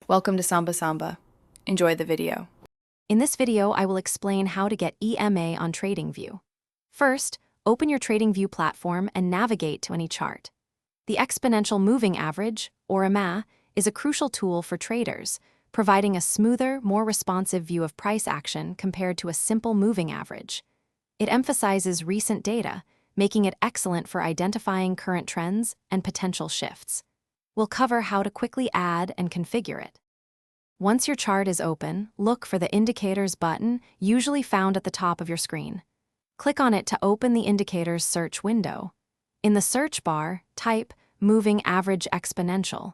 Welcome to Samba Samba. Enjoy the video. In this video, I will explain how to get EMA on TradingView. First, open your TradingView platform and navigate to any chart. The Exponential Moving Average, or EMA, is a crucial tool for traders, providing a smoother, more responsive view of price action compared to a simple moving average. It emphasizes recent data, making it excellent for identifying current trends and potential shifts. We'll cover how to quickly add and configure it. Once your chart is open, look for the Indicators button, usually found at the top of your screen. Click on it to open the Indicators search window. In the search bar, type Moving Average Exponential.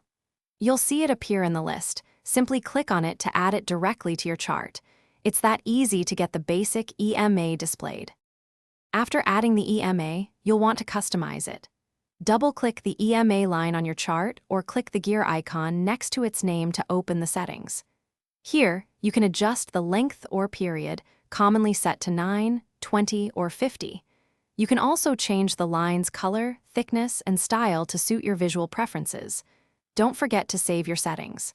You'll see it appear in the list. Simply click on it to add it directly to your chart. It's that easy to get the basic EMA displayed. After adding the EMA, you'll want to customize it. Double-click the EMA line on your chart or click the gear icon next to its name to open the settings. Here, you can adjust the length or period, commonly set to 9, 20, or 50. You can also change the line's color, thickness, and style to suit your visual preferences. Don't forget to save your settings.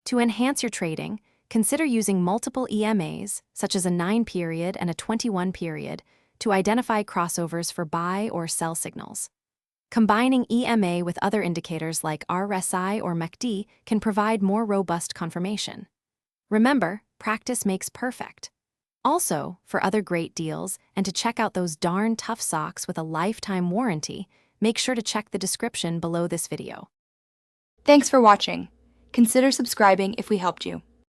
To enhance your trading, consider using multiple EMAs, such as a 9-period and a 21-period, to identify crossovers for buy or sell signals. Combining EMA with other indicators like RSI or MACD can provide more robust confirmation. Remember, practice makes perfect. Also, for other great deals and to check out those darn tough socks with a lifetime warranty, make sure to check the description below this video. Thanks for watching. Consider subscribing if we helped you.